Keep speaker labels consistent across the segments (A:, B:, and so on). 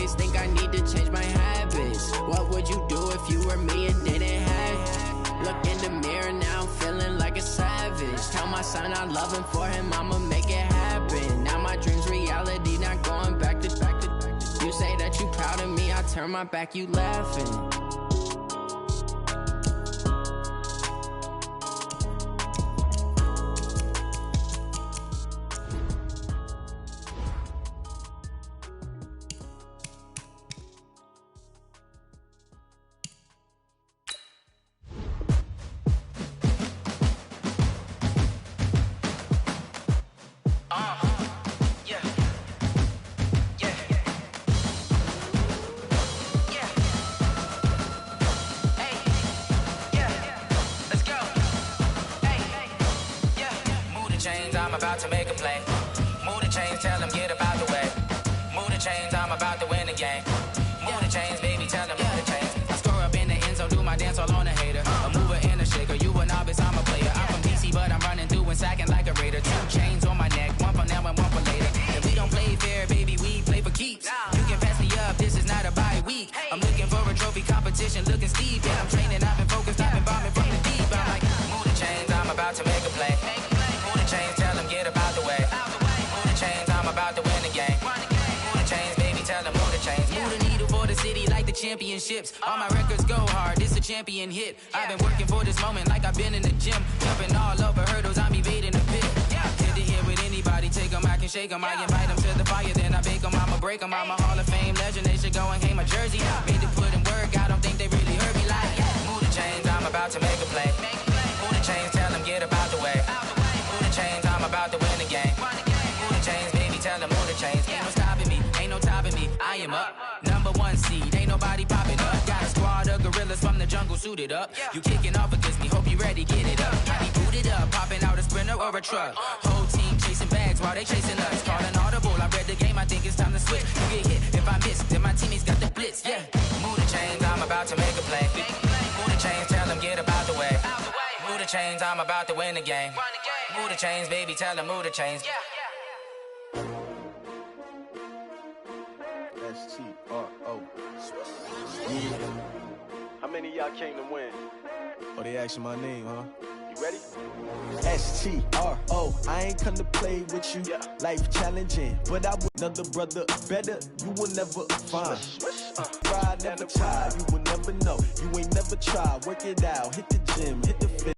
A: always think I need to change my habits. What would you do if you were me and didn't have? Look in the mirror now, I'm feeling like a savage. Tell my son I love him, for him I'ma make it happen. Now my dream's reality, not going back to. You say that you proud of me, I turn my back, you laughing.
B: I'm about to make a play. Move the chains, tell them get about the way. Move the chains, I'm about to win the game. Move the chains, baby, tell them move the chains. I score up in the end zone, do my dance all on a hater. A mover and a shaker, you a novice, I'm a player. I'm from DC, but I'm running through and sacking like a raider. 2 chains on my neck, one for now and one for later. If we don't play fair, baby, we play for keeps. You can pass me up, this is not a bye week. I'm looking for a trophy competition, looking steep. Yeah, I'm training, I've been focused, I've been bombing from the deep. I'm like, move the chains, I'm about to make a play. Move the chains, tell them get about the way. Move the chains, I'm about to win the game. Move the chains, baby, tell them move the chains. Move the needle for the city like the championships. All my records go hard, this a champion hit. I've been working for this moment like I've been in the gym. Jumping all over hurdles, I'm evading the pit. Head to head with anybody, take them, I can shake them. I invite them to the fire, then I bake them, I'ma break them. I'm a Hall of Fame legend, they should go and hang my jersey. Made to put in work, I don't think they really heard me like, move the chains, I'm about to make a play. Move the chains, tell them get about the way. Move the chains, I'm about to win the game. Move the chains, baby, tell them move the chains. Ain't no stopping me, ain't no topping me, I am up. Number 1 seed, ain't nobody popping up. Got a squad of gorillas from the jungle suited up. You kicking off against me, hope you ready, get it up. I be booted up, popping out a sprinter or a truck. Whole team chasing bags while they chasing us. Calling audible, I read the game, I think it's time to switch. You get hit, if I miss, then my teammates got the blitz, yeah. Move the chains, I'm about to make a play. Move the chains, tell them get about the way. Move the chains, I'm about to win the game. Move the chains, baby, tell them move the chains.
C: S-T-R-O. Yeah. How many of y'all came to win? Oh, they asking my name, huh? You ready? S-T-R-O. I ain't come to play with you. Life challenging, but I would another brother better. You will never find. Try, never try. You will never know. You ain't never tried. Work it out. Hit the gym. Hit the fit.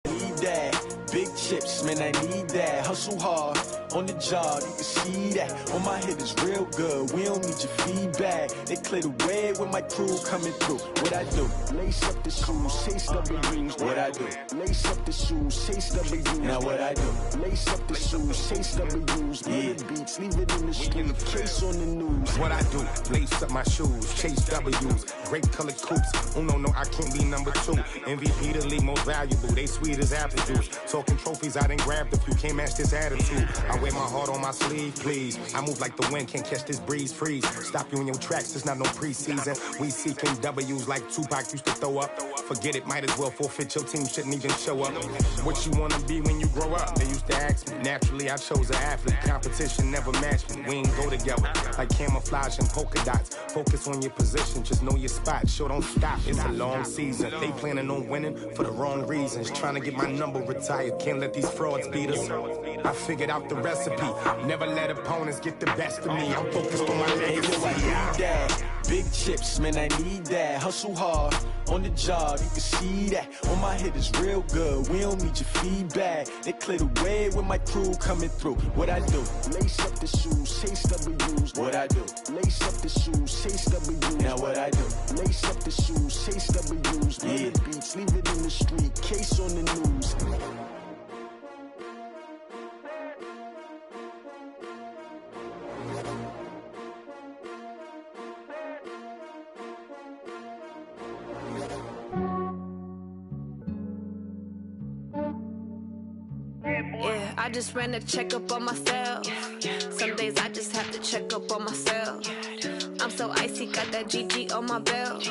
C: Need that. Big chips, man, I need that. Hustle hard on the job, you can see that. On my head is real good, we don't need your feedback. They clear the way with my crew coming through. What I do? Lace up the shoes, chase W's. What I do? Lace up the shoes, chase W's. Now what I do? Lace up the shoes, chase W's. Yeah. Beats, leave it in the street, case on the news.
D: What I do? Lace up my shoes, chase W's. Great colored coops. Oh no, I can't be number 2. MVP the league most valuable. They sweet as apple juice. Talking trophies, I didn't grab the few. Can't match this attitude. I wear my heart on my sleeve, please. I move like the wind, can't catch this breeze, freeze. Stop you in your tracks, it's not no preseason. We seeking W's like Tupac used to throw up. Forget it, might as well forfeit. Your team shouldn't even show up. What you wanna be when you grow up? They used to ask me. Naturally, I chose an athlete. Competition never matched me. We ain't go together like camouflage and polka dots. Focus on your position, just know your spot. Sure, don't stop. It's a long season. They planning on winning for the wrong reasons. Trying to get my number retired. Can't let these frauds beat us. I figured out the recipe. Never let opponents get the best of me. I'm focused on my legacy.
C: Big chips, man, I need that. Hustle hard on the job, you can see that. On my head is real good, we don't need your feedback. They clear the way with my crew coming through. What I do? Lace up the shoes, chase W's. What I do? Lace up the shoes, chase W's. Now what I do? Lace up the shoes, chase W's. Yeah. Beats, leave it in the street, case on the news.
E: Yeah, I just ran a checkup on myself. Some days I just have to check up on myself. I'm so icy, got that GG on my belt.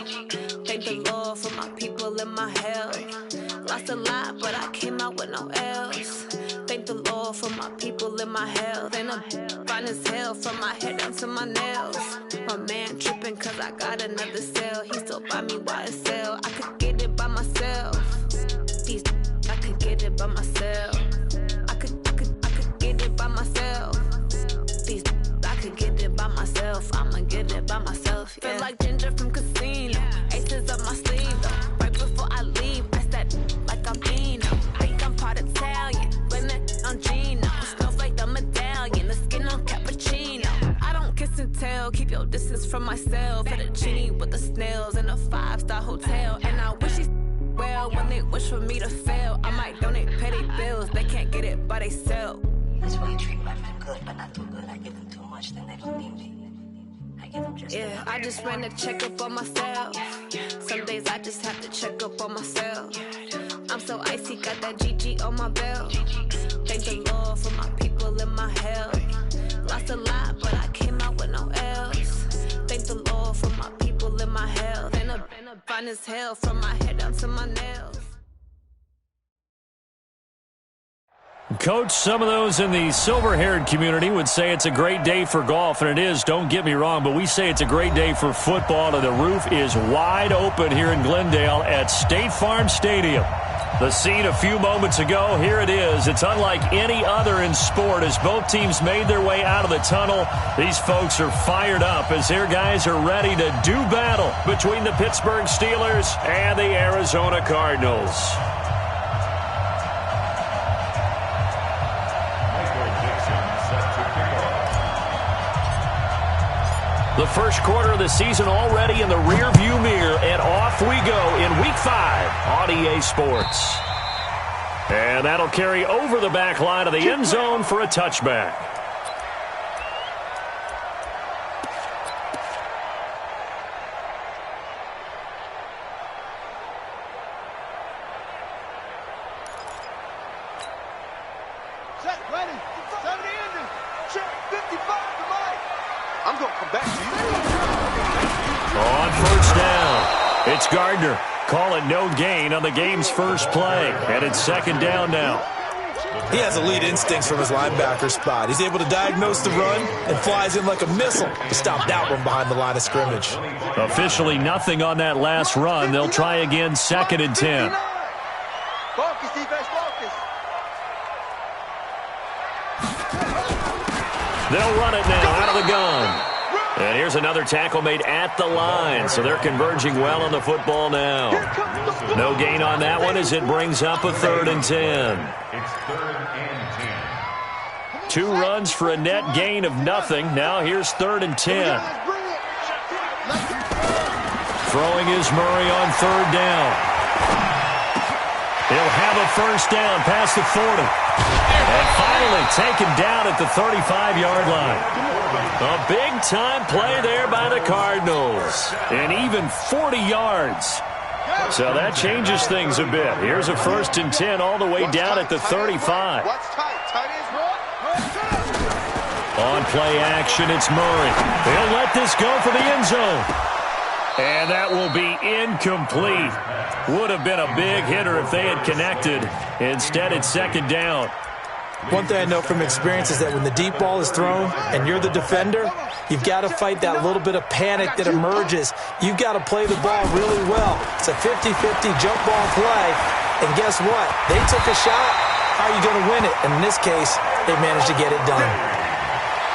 E: Thank the Lord for my people and my health. Lost a lot, but I came out with no else. Thank Thank the Lord for my people in my health. And I'm fine as hell from my head down to my nails. My man tripping cause I got another cell. He still buy me YSL. I could get it by myself. These I could get it by myself. I could get it by myself. These I could get it by myself. I'ma get it by myself. Yeah. Feel like Ginger from Casino. Aces up my sleeve though. Right before I leave, I said like I'm Eno. Think I'm part Italian. Blame it on Gino. Snowflake the medallion. The skin on cappuccino. I don't kiss and tell. Keep your distance from myself. Fettuccine with the snails in a 5-star hotel. And I wish he's well when they wish for me to fail. I might donate petty bills. They can't get it by themselves.
F: That's why you treat my friend good, but not too good. I give them too much, then they don't need me. I give them just
E: yeah, I just ran a checkup on myself. Some days I just have to check up on myself. I'm so icy, got that GG on my belt. Thank the Lord for my people in my health. Lost a lot, but I came out with no else. Thank the Lord for my people in my health. And I'm fine as hell from my head down to my nails.
G: Coach, some of those in the silver-haired community would say it's a great day for golf, and it is, don't get me wrong, but we say it's a great day for football, and the roof is wide open here in Glendale at State Farm Stadium. The scene a few moments ago, here it is. It's unlike any other in sport as both teams made their way out of the tunnel. These folks are fired up as their guys are ready to do battle between the Pittsburgh Steelers and the Arizona Cardinals. The first quarter of the season already in the rearview mirror, and off we go in Week 5 on EA Sports. And that'll carry over the back line of the end zone for a touchback.
C: Set, ready, 70 engine, check, 55 to Mike. I'm going to come back to you.
G: On first down, it's Gardner. Call it no gain on the game's first play. And it's second down now.
H: He has elite instincts from his linebacker spot. He's able to diagnose the run and flies in like a missile to stop that one behind the line of scrimmage.
G: Officially nothing on that last run. They'll try again, second and 10.
C: Focus, defense, focus.
G: They'll run it now out of the gun. And here's another tackle made at the line, so they're converging well on the football now. No gain on that one as it brings up a 3rd and 10.
I: It's 3rd and 10.
G: 2 runs for a net gain of nothing. Now here's 3rd and 10. Throwing is Murray on 3rd down. He'll have a first down past the 40. And finally taken down at the 35-yard line. A big-time play there by the Cardinals. And even 40 yards. So that changes things a bit. Here's a 1st and 10 all the way down at the 35. On play action, it's Murray. They'll let this go for the end zone. And that will be incomplete. Would have been a big hitter if they had connected. Instead, it's second down.
H: One thing I know from experience is that when the deep ball is thrown and you're the defender, you've got to fight that little bit of panic that emerges. You've got to play the ball really well. It's a 50-50 jump ball play. And guess what? They took a shot. How are you going to win it? And in this case, they managed to get it done.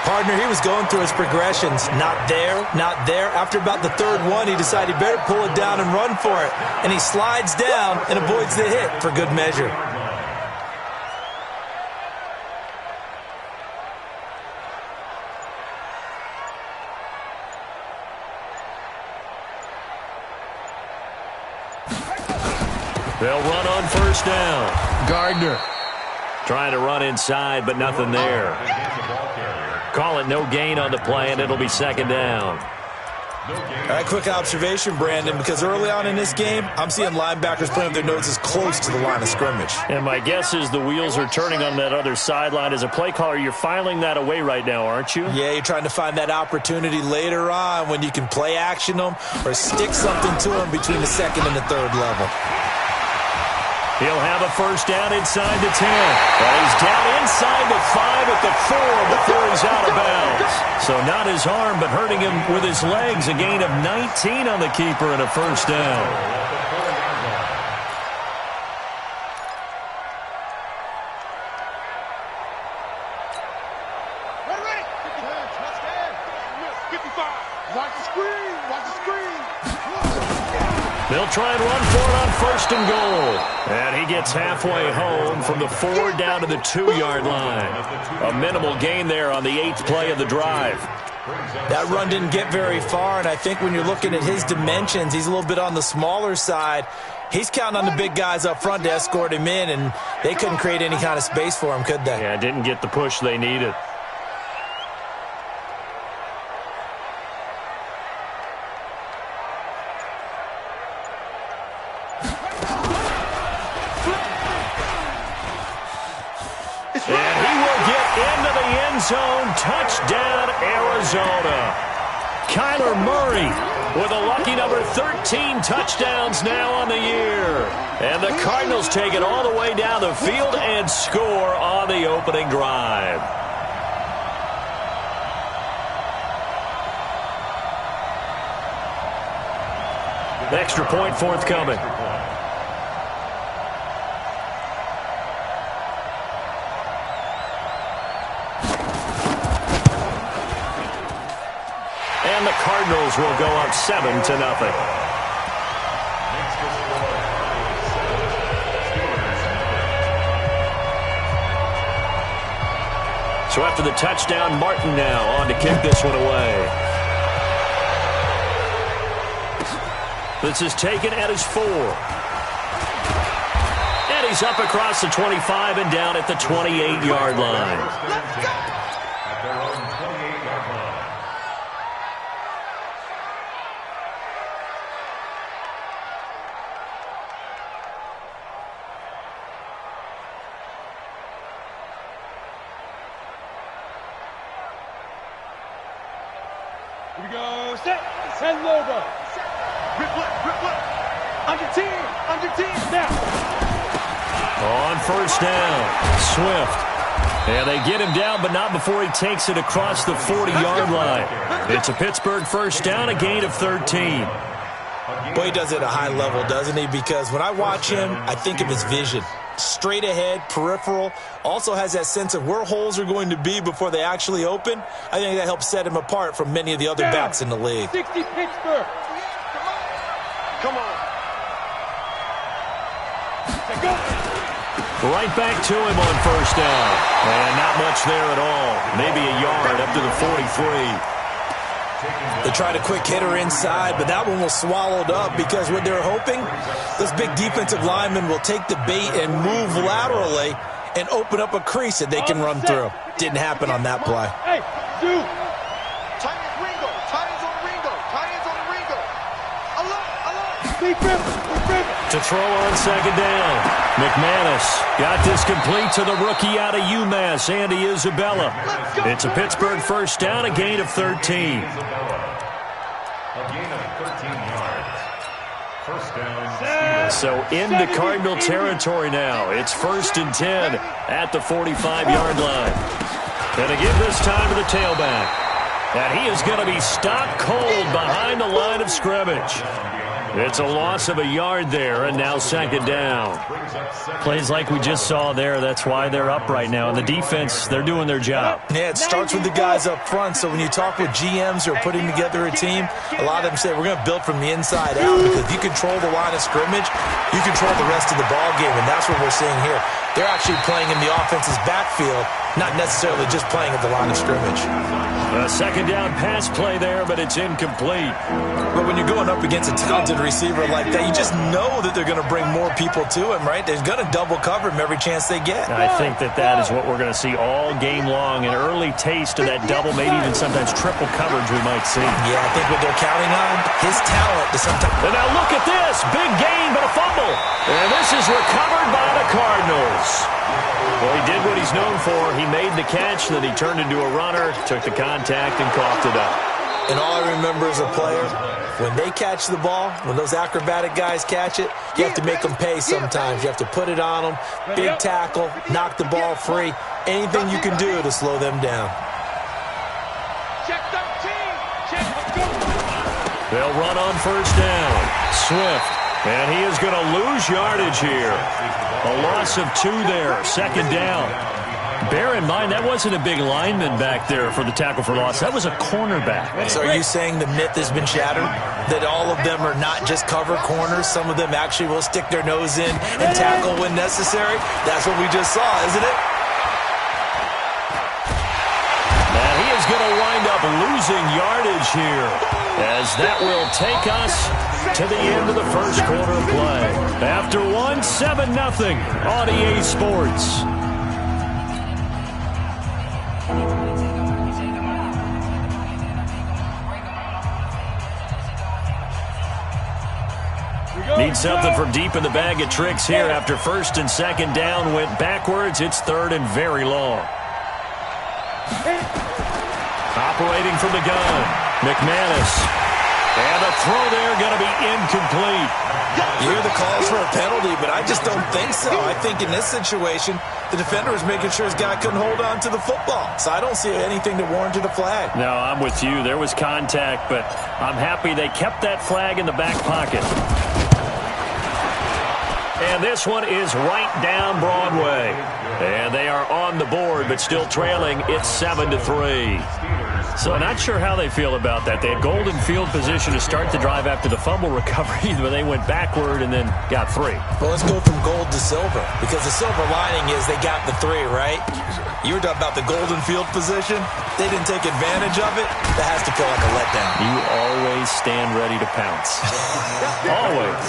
H: Partner, he was going through his progressions. Not there, not there. After about the 3rd one, he decided he better pull it down and run for it. And he slides down and avoids the hit for good measure.
G: They'll run on first down. Gardner trying to run inside, but nothing there. Call it no gain on the play, and it'll be second down.
H: All right, quick observation, Brandon, because early on in this game, I'm seeing linebackers putting their noses close to the line of scrimmage.
G: And my guess is the wheels are turning on that other sideline. As a play caller, you're filing that away right now, aren't you?
H: Yeah, you're trying to find that opportunity later on when you can play action them or stick something to them between the 2nd and the 3rd level.
G: He'll have a first down inside the 10. And he's down inside the 5 at the 4 before he's out of bounds. So not his arm, but hurting him with his legs. A gain of 19 on the keeper and a first down. They'll try and run for it on first and goal. And he gets halfway home from the 4 down to the 2-yard line. A minimal gain there on the 8th play of the drive.
H: That run didn't get very far, and I think when you're looking at his dimensions, he's a little bit on the smaller side. He's counting on the big guys up front to escort him in, and they couldn't create any kind of space for him, could they?
G: Yeah, didn't get the push they needed.
A: Zone touchdown, Arizona. Kyler Murray with a lucky number 13 touchdowns now on the year. And the Cardinals take it all the way down the field and score on the opening drive. Extra point forthcoming. And the Cardinals will go up 7-0. So after the touchdown, Martin now on to kick this one away. This is taken at his 4. And he's up across the 25 and down at the 28-yard line.
I: Let's go! At their own 28-yard line.
J: Here we go. Set. Send logo. Rip left. Under 10. Now.
A: On first down, Swift. And they get him down, but not before he takes it across the 40-yard line. It's a Pittsburgh first down, a gain of 13.
H: Boy, he does it at a high level, doesn't he? Because when I watch him, I think of his vision. Straight ahead, peripheral, also has that sense of where holes are going to be before they actually open. I think that helps set him apart from many of the other backs in the league.
J: 60 Pittsburgh. Come on.
A: Right back to him on first down. And not much there at all. Maybe a yard up to the 43.
H: They tried a quick hitter inside, but that one was swallowed up because what they're hoping, this big defensive lineman will take the bait and move laterally and open up a crease that they can run through. Didn't happen on that play.
J: Hey, dude.
A: To throw on second down. McManus got this complete to the rookie out of UMass, Andy Isabella. It's a Pittsburgh first down, a gain of 13.
I: A gain of 13 yards. First down.
A: So into Cardinal territory now. It's 1st and 10 at the 45-yard line. And again this time to the tailback. And he is going to be stopped cold behind the line of scrimmage. It's a loss of a yard there, and now second down.
G: Plays like we just saw there. That's why they're up right now. And the defense, they're doing their job.
H: Yeah, it starts with the guys up front. So when you talk with GMs who are putting together a team, a lot of them say we're going to build from the inside out because if you control the line of scrimmage, you control the rest of the ball game, and that's what we're seeing here. They're actually playing in the offense's backfield, not necessarily just playing at the line of scrimmage.
A: A second down pass play there, but it's incomplete.
H: But when you're going up against a talented receiver like that, you just know that they're going to bring more people to him, right? They're going to double cover him every chance they get.
G: I think that is what we're going to see all game long, an early taste of that double, maybe even sometimes triple coverage we might see.
H: Yeah, I think what they're counting on, his talent to sometimes.
A: And now look at this. Big gain, but a fumble. And this is recovered by the Cardinals. Well, he did what he's known for. He made the catch, then he turned into a runner, took the contact, and coughed it up.
H: And all I remember as a player, when they catch the ball, when those acrobatic guys catch it, you have to make them pay sometimes. You have to put it on them, big tackle, knock the ball free, anything you can do to slow them down.
G: They'll run on first down. Swift. And he is going to lose yardage here. A loss of 2 there. Second down. Bear in mind, that wasn't a big lineman back there for the tackle for loss. That was a cornerback.
H: So are you saying the myth has been shattered? That all of them are not just cover corners? Some of them actually will stick their nose in and tackle when necessary? That's what we just saw, isn't it?
G: And he is going to wind up losing yardage here, as that will take us to the end of the first quarter of play. After 7-0 on EA Sports. Need something from deep in the bag of tricks here after first and second down went backwards. It's third and very long. Operating from the gun, McManus. And the throw there going to be incomplete.
H: You hear the calls for a penalty, but I just don't think so. I think in this situation, the defender was making sure his guy couldn't hold on to the football. So I don't see anything that warranted a flag.
G: No, I'm with you. There was contact, but I'm happy they kept that flag in the back pocket. And this one is right down Broadway. And they are on the board, but still trailing. It's 7-3. So not sure how they feel about that. They had golden field position to start the drive after the fumble recovery, but they went backward and then got 3.
H: Well, let's go from gold to silver, because the silver lining is they got the 3, right? You were talking about the golden field position. They didn't take advantage of it. That has to feel like a letdown.
G: You always stand ready to pounce. Always.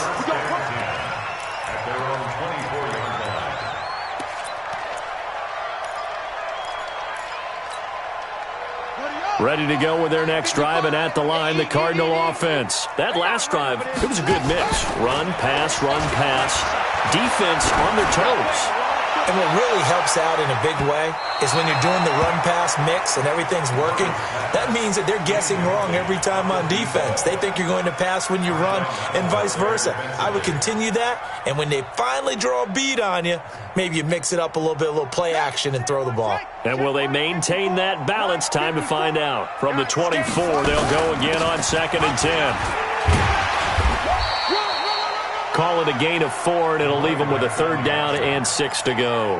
G: Ready to go with their next drive, and at the line, the Cardinal offense. That last drive, it was a good mix. Run, pass, defense on their toes.
H: And what really helps out in a big way is when you're doing the run-pass mix and everything's working, that means that they're guessing wrong every time on defense. They think you're going to pass when you run and vice versa. I would continue that, and when they finally draw a bead on you, maybe you mix it up a little bit, a little play action, and throw the ball.
G: And will they maintain that balance? Time to find out. From the 24, they'll go again on 2nd and 10. Call it a gain of 4, and it'll leave them with a 3rd down and 6 to go.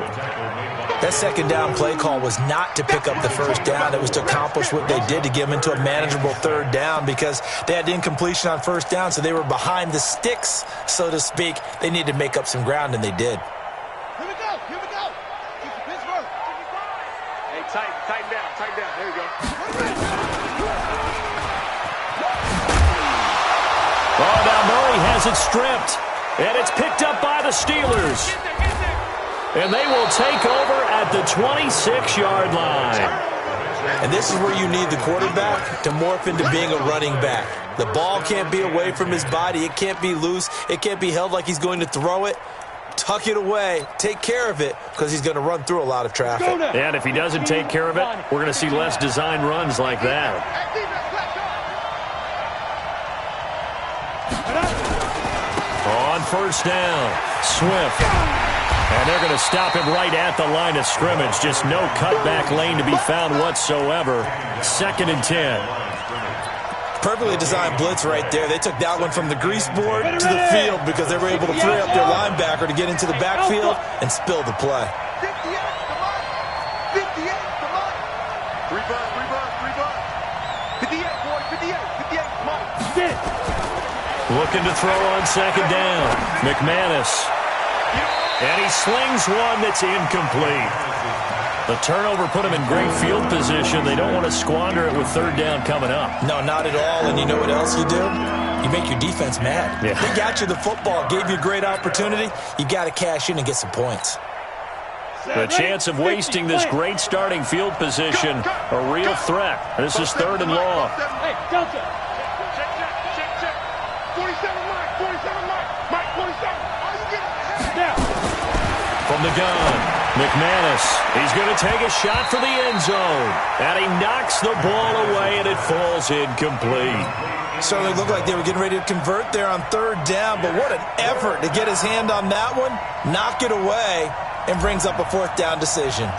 H: That 2nd down play call was not to pick up the 1st down. It was to accomplish what they did, to get them into a manageable 3rd down, because they had incompletion on 1st down, so they were behind the sticks, so to speak. They needed to make up some ground, and they did.
J: Here we go. Pittsburgh. Hey, tighten down. There you go.
G: Oh, now Murray has it stripped, and it's picked up by the Steelers. And they will take over at the 26-yard line.
H: And this is where you need the quarterback to morph into being a running back. The ball can't be away from his body. It can't be loose. It can't be held like he's going to throw it. Tuck it away. Take care of it, because he's going to run through a lot of traffic.
G: And if he doesn't take care of it, we're going to see less design runs like that. On 1st down, Swift. And they're going to stop him right at the line of scrimmage. Just no cutback lane to be found whatsoever. 2nd and 10.
H: Perfectly designed blitz right there. They took that one from the grease board to the field because they were able to free up their linebacker to get into the backfield and spill the play.
J: 58, come on. 3 bucks. 58, boy, 58, come on.
G: Looking to throw on 2nd down. McManus. And he slings one that's incomplete. The turnover put him in great field position. They don't want to squander it with 3rd down coming up.
H: No, not at all. And you know what else you do? You make your defense mad.
G: Yeah.
H: They got you the football, gave you a great opportunity. You got to cash in and get some points.
G: The chance of wasting this great starting field position, a real threat. This is 3rd and long.
J: Hey, Delta. Check. 47 Mike. Mike, 47. Are you getting ahead?
G: From the gun, McManus, he's going to take a shot for the end zone. And he knocks the ball away, and it falls incomplete.
H: Certainly looked like they were getting ready to convert there on third down, but what an effort to get his hand on that one, knock it away, and brings up a fourth down decision.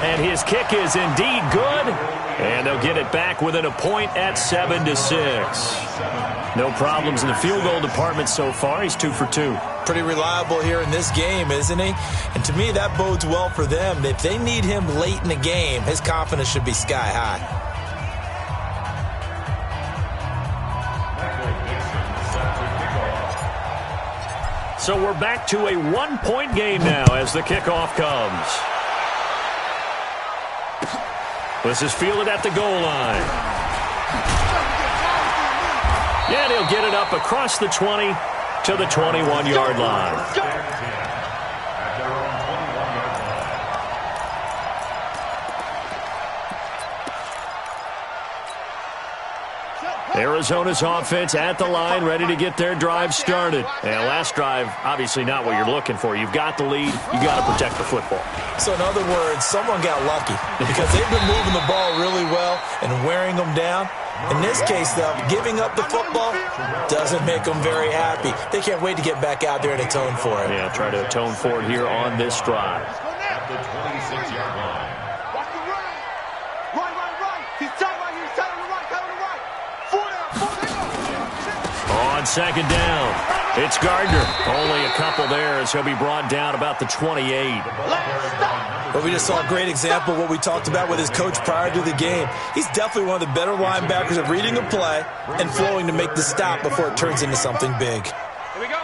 G: And his kick is indeed good, and they'll get it back within a point at 7-6. No problems in the field goal department so far. He's 2 for 2.
H: Pretty reliable here in this game, isn't he? And to me, that bodes well for them. If they need him late in the game, his confidence should be sky high.
G: So we're back to a one-point game now as the kickoff comes. This is fielded at the goal line. And he'll get it up across the 20 to the 21-yard line. Arizona's offense at the line, ready to get their drive started. And last drive, obviously not what you're looking for. You've got the lead. You've got to protect the football.
H: So in other words, someone got lucky because they've been moving the ball really well and wearing them down. In this case, though, giving up the football doesn't make them very happy. They can't wait to get back out there and atone for it.
G: Yeah, try to atone for it here on this drive.
I: At the 26-yard line.
J: Watch the right. Right. He's tight right here. He's tight on the right.
G: On second down, it's Gardner. Only a couple there as he'll be brought down about the 28.
H: But we just saw a great example of what we talked about with his coach prior to the game. He's definitely one of the better linebackers of reading a play and flowing to make the stop before it turns into something big.
J: Here we go.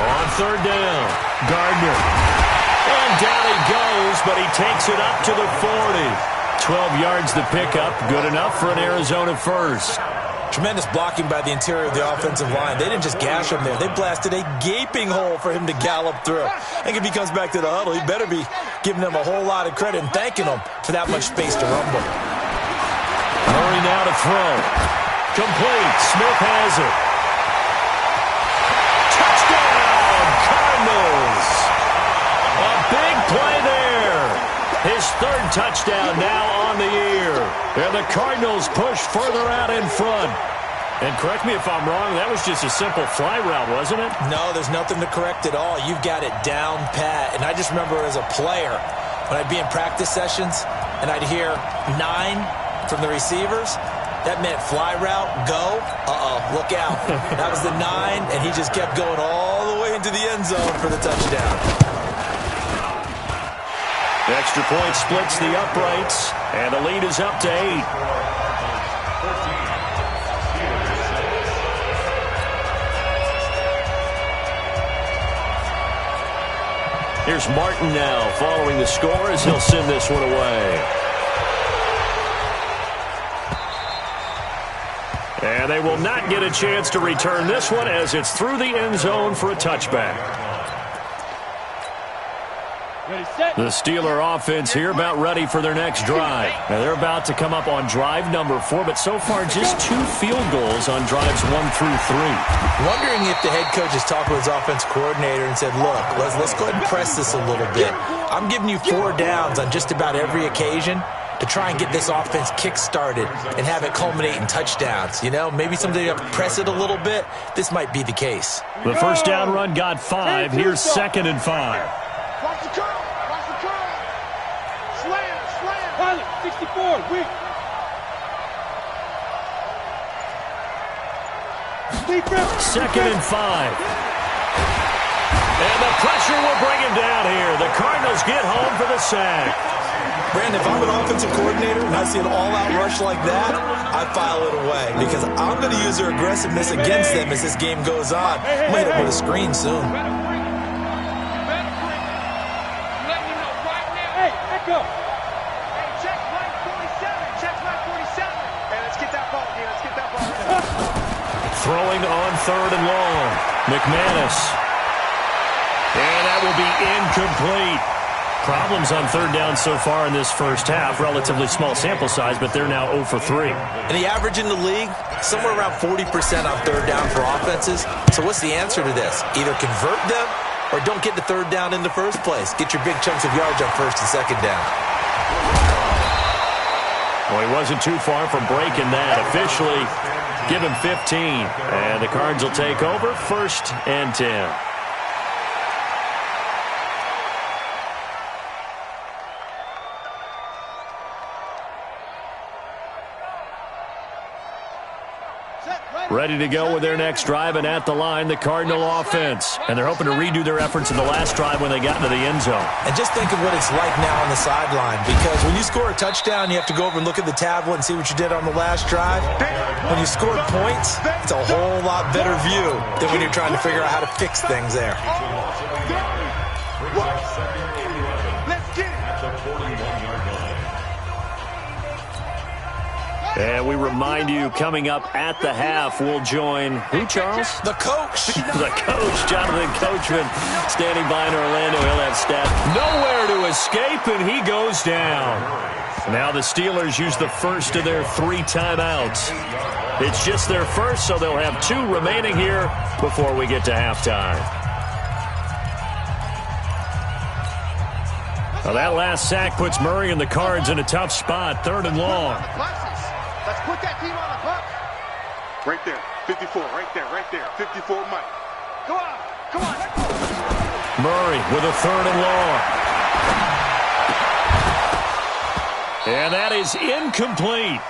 G: On third down, Gardner. And down he goes, but he takes it up to the 40. 12 yards to pick up, good enough for an Arizona first.
H: Tremendous blocking by the interior of the offensive line. They didn't just gash him there. They blasted a gaping hole for him to gallop through. I think if he comes back to the huddle, he better be giving them a whole lot of credit and thanking them for that much space to rumble.
G: Murray now to throw. Complete. Smith has it. Touchdown, Cardinals. A big play there. His third touchdown now on the year. And the Cardinals push further out in front. And correct me if I'm wrong, that was just a simple fly route, wasn't it?
H: No, there's nothing to correct at all. You've got it down pat. And I just remember as a player, when I'd be in practice sessions and I'd hear 9 from the receivers, that meant fly route, go, look out. That was the 9, and he just kept going all the way into the end zone for the touchdown.
G: The extra point splits the uprights, and the lead is up to 8. Here's Martin now following the score as he'll send this one away. And they will not get a chance to return this one as it's through the end zone for a touchback. The Steeler offense here about ready for their next drive. Now they're about to come up on drive number 4, but so far just 2 field goals on drives 1 through 3.
H: Wondering if the head coach has talked with his offense coordinator and said, look, let's go ahead and press this a little bit. I'm giving you 4 downs on just about every occasion to try and get this offense kick-started and have it culminate in touchdowns. You know, maybe someday you have to press it a little bit. This might be the case.
G: The first down run got 5. Here's 2nd and 5.
J: Watch the curl. 64, weak.
G: Second and 5. And the pressure will bring him down here. The Cardinals get home for the sack.
H: Brandon, if I'm an offensive coordinator and I see an all-out rush like that, I file it away because I'm going to use their aggressiveness against them as this game goes on. I'm going to hit them with a screen soon.
J: Hey, back up. Check right 47. Check right 47. Hey, let's get that ball here. Let's get that ball.
G: Throwing on 3rd and long. McManus. And that will be incomplete. Problems on third down so far in this first half. Relatively small sample size, but they're now 0 for 3.
H: And the average in the league, somewhere around 40% on third down for offenses. So what's the answer to this? Either convert them or don't get the third down in the first place. Get your big chunks of yards on first and second down.
G: Well, he wasn't too far from breaking that. Officially, give him 15. And the Cards will take over, 1st and 10. Ready to go with their next drive, and at the line, the Cardinal offense. And they're hoping to redo their efforts in the last drive when they got into the end zone.
H: And just think of what it's like now on the sideline, because when you score a touchdown, you have to go over and look at the tablet and see what you did on the last drive. When you scored points, it's a whole lot better view than when you're trying to figure out how to fix things there.
J: Let's get it.
G: And we remind you, coming up at the half, we'll join who, Charles?
H: The coach.
G: The coach, Jonathan Coachman, standing by in Orlando. He'll have stats. Nowhere to escape, and he goes down. Now the Steelers use the first of their 3 timeouts. It's just their first, so they'll have 2 remaining here before we get to halftime. Now that last sack puts Murray and the Cards in a tough spot, 3rd and long.
J: Let's put that team on the bus. Right there, 54, right there, 54 Mike. Come on.
G: Murray with a 3rd and long. And that is incomplete.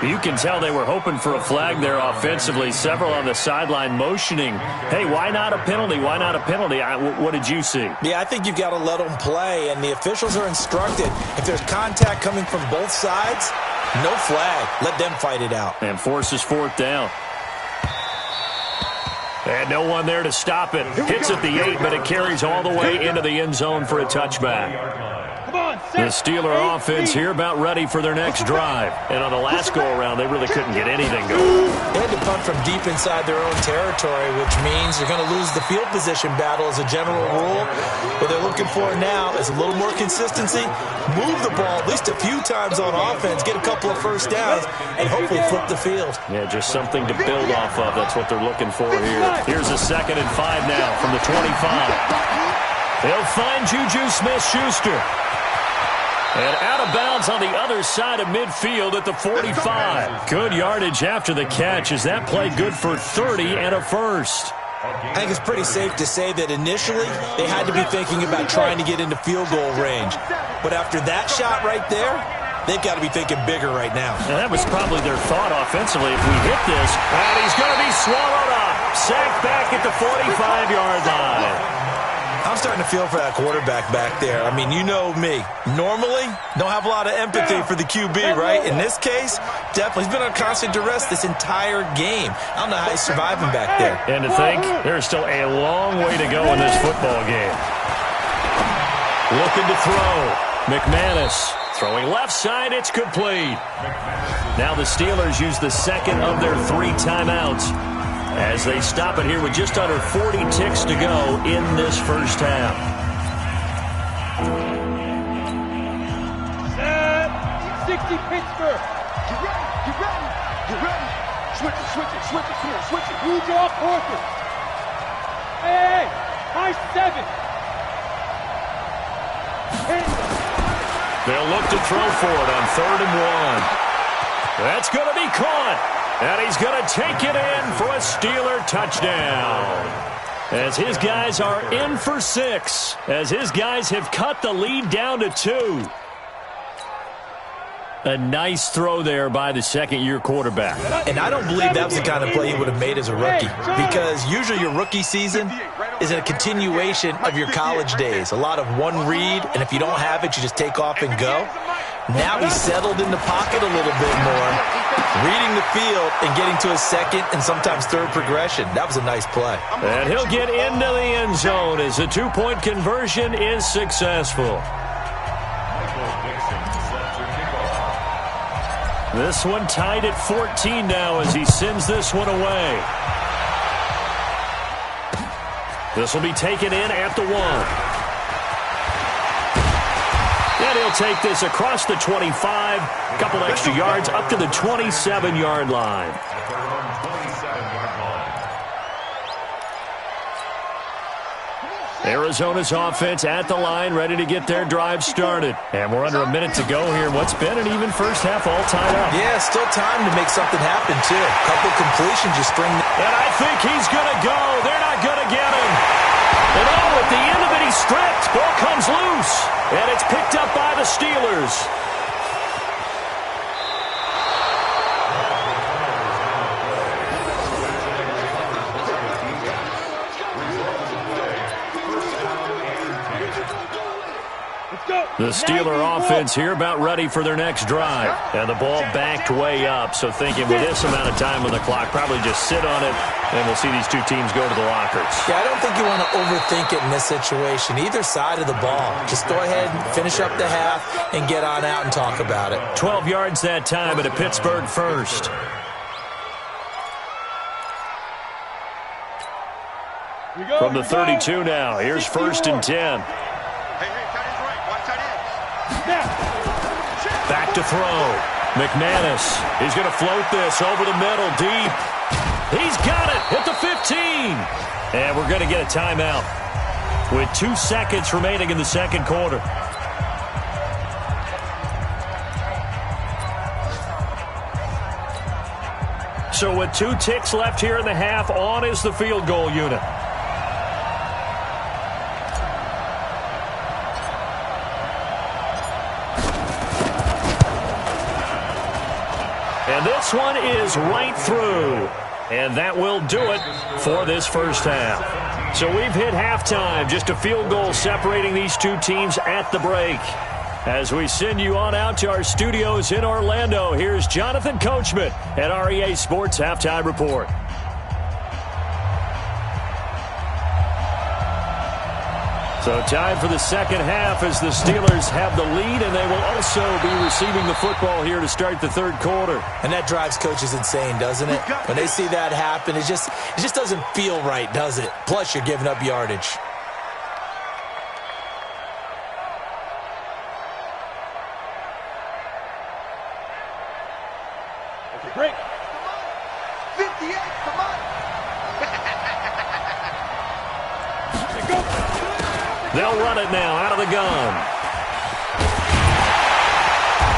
G: You can tell they were hoping for a flag there offensively. Several on the sideline motioning, hey, why not a penalty? Why not a penalty? What did you see?
H: Yeah, I think you've got to let them play, and the officials are instructed. If there's contact coming from both sides, no flag. Let them fight it out.
G: And forces 4th down. And no one there to stop it. Hits at the 8, but it carries all the way into the end zone for a touchback. The Steeler offense here about ready for their next drive. And on the last go-around, they really couldn't get anything going.
H: They had to punt from deep inside their own territory, which means they're going to lose the field position battle as a general rule. What they're looking for now is a little more consistency, move the ball at least a few times on offense, get a couple of first downs, and hopefully flip the field.
G: Yeah, just something to build off of. That's what they're looking for here. Here's a 2nd and 5 now from the 25. They'll find Juju Smith-Schuster. And out of bounds on the other side of midfield at the 45. Good yardage after the catch as that play good for 30 and a first.
H: I think it's pretty safe to say that initially they had to be thinking about trying to get into field goal range. But after that shot right there, they've got to be thinking bigger right now.
G: And that was probably their thought offensively. If we hit this, and he's going to be swallowed up. Sacked back at the 45-yard line.
H: I'm starting to feel for that quarterback back there. I mean, you know me. Normally, don't have a lot of empathy for the QB, right? In this case, definitely. He's been on constant duress this entire game. I don't know how he's surviving back there.
G: And to think, there's still a long way to go in this football game. Looking to throw. McManus throwing left side. It's complete. Now the Steelers use the 2nd of their 3 timeouts as they stop it here with just under 40 ticks to go in this first half.
J: Set. 60 Pittsburgh. Get ready. Switch it. Come on, switch it. Who's off Porter? Hey, high 7.
G: They'll look to throw for it on 3rd and 1. That's going to be caught. And he's going to take it in for a Steeler touchdown. As his guys are in for 6. As his guys have cut the lead down to 2. A nice throw there by the 2nd-year quarterback.
H: And I don't believe that was the kind of play he would have made as a rookie. Because usually your rookie season is a continuation of your college days. A lot of one read, and if you don't have it, you just take off and go. Now he's settled in the pocket a little bit more, reading the field and getting to his 2nd and sometimes 3rd progression. That was a nice play.
G: And he'll get into the end zone as the 2-point conversion is successful. This one tied at 14 now as he sends this one away. This will be taken in at the 1. And he'll take this across the 25, a couple extra yards up to the 27-yard line. Arizona's offense at the line, ready to get their drive started. And we're under a minute to go here. What's been an even first half all tied up.
H: Yeah, still time to make something happen, too. A couple completions, just bring...
G: And I think he's going to go. They're not going to get him. And oh, at the end of it, he's stripped. Ball comes loose. And it's picked up by the Steelers. The Steeler offense here about ready for their next drive. And the ball backed way up, so thinking with this amount of time on the clock, probably just sit on it, and we'll see these two teams go to the lockers.
H: Yeah, I don't think you want to overthink it in this situation, either side of the ball. Just go ahead and finish up the half and get on out and talk about it.
G: 12 yards that time at a Pittsburgh first. From the 32 now, here's 1st and 10. Back to throw. McManus. He's going to float this over the middle, deep. He's got it at the 15. And we're going to get a timeout with 2 seconds remaining in the second quarter. So with 2 ticks left here in the half, on is the field goal unit. And this one is right through. And that will do it for this first half. So we've hit halftime. Just a field goal separating these two teams at the break. As we send you on out to our studios in Orlando, here's Jonathan Coachman at REA Sports Halftime Report. So time for the second half as the Steelers have the lead, and they will also be receiving the football here to start the third quarter.
H: And that drives coaches insane, doesn't it? When they see that happen, it just doesn't feel right, does it? Plus, you're giving up yardage.
J: Break. 58, come on.
G: They'll run it now out of the gun.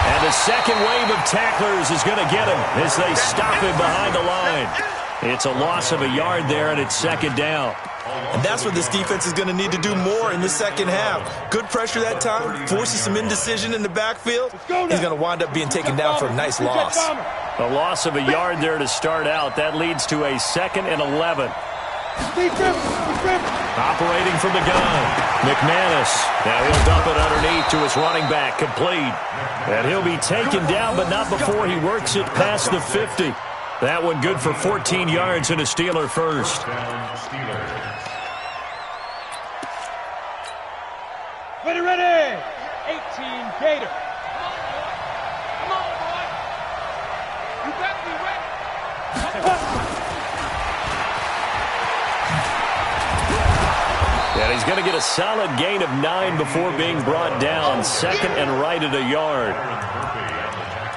G: And the second wave of tacklers is going to get him as they stop him behind the line. It's a loss of a yard there, and it's second down.
H: And that's what this defense is going to need to do more in the second half. Good pressure that time, forces some indecision in the backfield. He's going to wind up being taken down for a nice loss.
G: A loss of a yard there to start out. That leads to a 2nd and 11. Operating from the gun, McManus. Now he'll dump it underneath to his running back, complete. And he'll be taken down, but not before he works it past the 50. That one good for 14 yards and a Steeler first.
J: Ready. 18 Gator. Come on, boy. You better be ready.
G: And he's going to get a solid gain of 9 before being brought down. 2nd and right at a yard.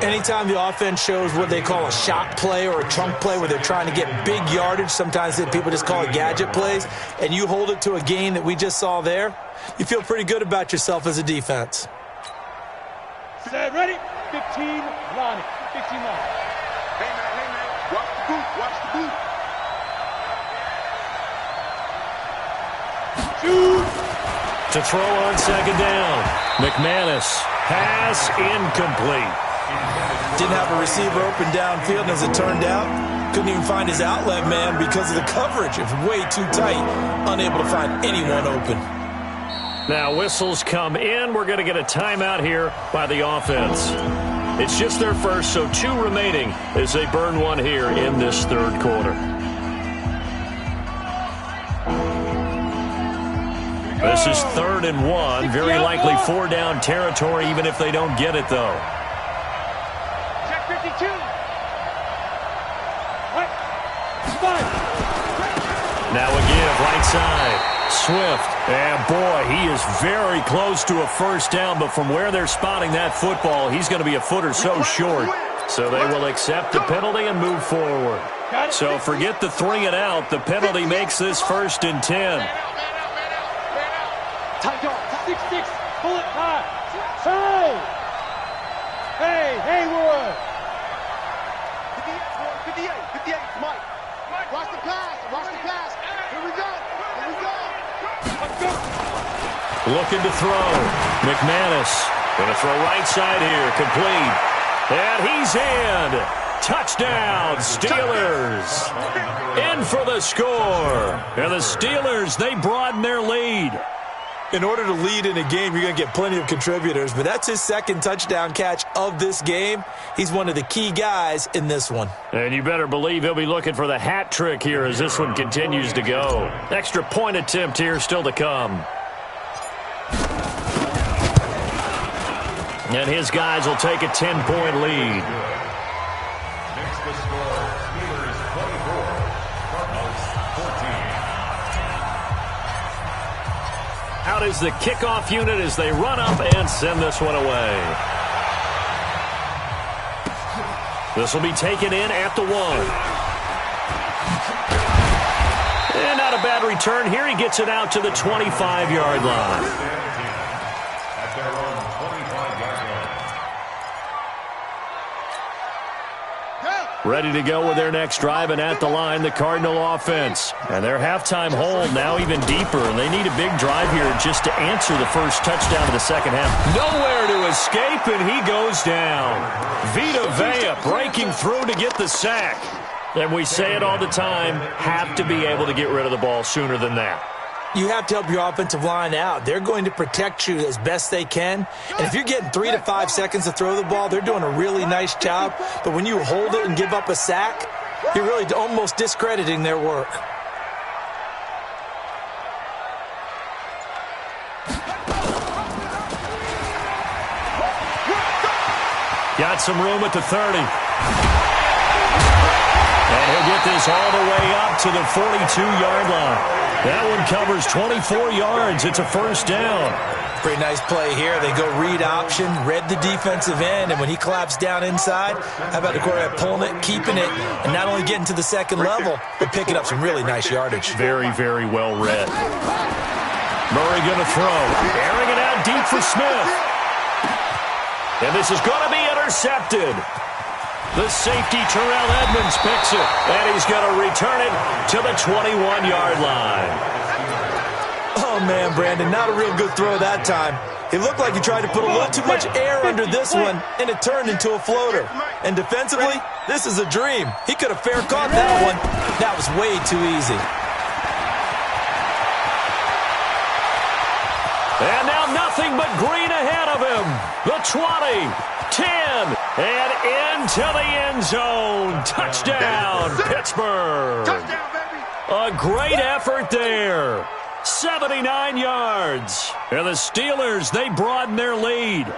H: Anytime the offense shows what they call a shot play or a chunk play where they're trying to get big yardage, sometimes people just call it gadget plays, and you hold it to a gain that we just saw there, you feel pretty good about yourself as a defense.
J: Set, ready? 15, Lonnie. 15, Lonnie. Hey, man. Watch the boot. Watch the boot.
G: To throw on second down. McManus. Pass incomplete.
H: Didn't have a receiver open downfield, and as it turned out, couldn't even find his outlet man because of the coverage. It was way too tight, unable to find anyone open.
G: Now whistles come in. We're going to get a timeout here by the offense. It's just their first, so 2 remaining as they burn one here in this third quarter. This is 3rd and 1. Very likely 4-down territory, even if they don't get it, though.
J: Check 52. What?
G: Now a give, right side. Swift. And, boy, he is very close to a first down, but from where they're spotting that football, he's going to be a foot or so short. So they will accept the penalty and move forward. So forget the 3 and out. The penalty makes this 1st and 10.
J: Tight dog. 6-6. Pull it high. Hey, Haywood. 58, Mike. Watch the pass. Here we go. Let's go.
G: Looking to throw. McManus going to throw right side here. Complete. And he's in. Touchdown, Steelers. In for the score. And the Steelers, they broaden their lead.
H: In order to lead in a game, you're going to get plenty of contributors, but that's his 2nd touchdown catch of this game. He's one of the key guys in this one.
G: And you better believe he'll be looking for the hat trick here as this one continues to go. Extra point attempt here still to come. And his guys will take a 10-point lead.
I: Makes the score Steelers 24, Cardinals 14.
G: Out is the kickoff unit as they run up and send this one away. This will be taken in at the 1. And not a bad return here. He gets it out to the 25-yard line.
I: At their own 25-yard line.
G: Ready to go with their next drive, and at the line, the Cardinal offense. And their halftime hold now even deeper, and they need a big drive here just to answer the first touchdown of the second half. Nowhere to escape, and he goes down. Vita Vea breaking through to get the sack. And we say it all the time, have to be able to get rid of the ball sooner than that.
H: You have to help your offensive line out. They're going to protect you as best they can. And if you're getting 3 to 5 seconds to throw the ball, they're doing a really nice job. But when you hold it and give up a sack, you're really almost discrediting their work.
G: Got some room at the 30. And he'll get this all the way up to the 42-yard line. That one covers 24 yards. It's a first down.
H: Pretty nice play here. They go read option, read the defensive end, and when he collapsed down inside, how about the quarterback pulling it, keeping it, and not only getting to the second level, but picking up some really nice yardage.
G: Very, very well read. Murray going to throw. Airing it out deep for Smith. And this is going to be intercepted. The safety, Terrell Edmonds, picks it, and he's going to return it to the 21-yard line.
H: Oh, man, Brandon, not a real good throw that time. It looked like he tried to put a little too much air under this one, and it turned into a floater. And defensively, this is a dream. He could have fair caught that one. That was way too easy.
G: And now nothing but green ahead of him. The 20, 10, and into the end zone. Touchdown, Pittsburgh. A great effort there. 79 yards. And the Steelers, they broaden their lead.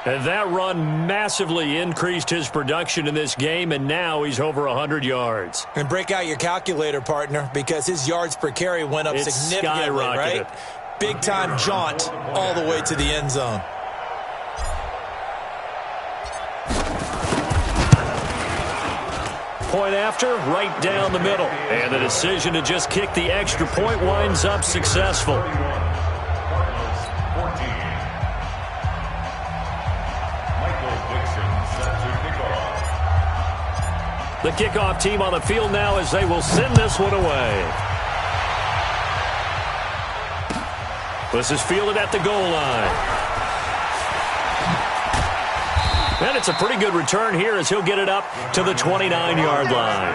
G: And that run massively increased his production in this game, and now he's over 100 yards.
H: And break out your calculator, partner, because his yards per carry went up significantly, right? Big-time jaunt all the way to the end zone.
G: Point after, right down the middle. And the decision to just kick the extra point winds up successful. The kickoff team on the field now as they will send this one away. This is fielded at the goal line. And it's a pretty good return here as he'll get it up to the 29-yard line.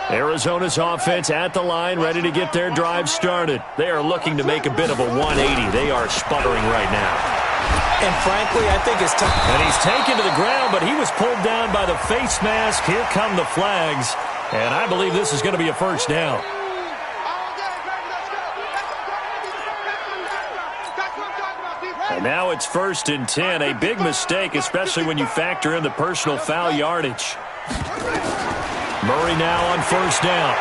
G: Arizona's offense at the line, ready to get their drive started. They are looking to make a bit of a 180. They are sputtering right now.
H: And frankly, I think it's time.
G: And he's taken to the ground, but he was pulled down by the face mask. Here come the flags. And I believe this is going to be a first down. And now it's 1st and 10. A big mistake, especially when you factor in the personal foul yardage. Murray now on 1st down.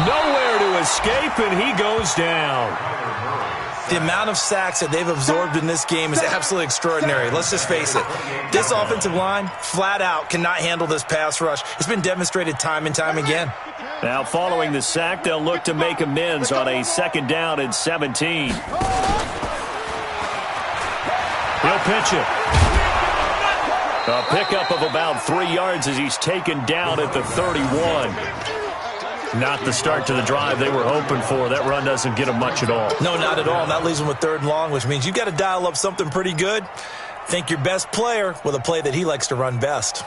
G: Nowhere to escape, and he goes down.
H: The amount of sacks that they've absorbed in this game is absolutely extraordinary. Let's just face it. This offensive line, flat out, cannot handle this pass rush. It's been demonstrated time and time again.
G: Now, following the sack, they'll look to make amends on a 2nd down and 17. He'll pitch it. A pickup of about 3 yards as he's taken down at the 31. Not the start to the drive they were hoping for. That run doesn't get them much at all.
H: No, not at all. And that leaves them with 3rd and long, which means you've got to dial up something pretty good. Think your best player with a play that he likes to run best.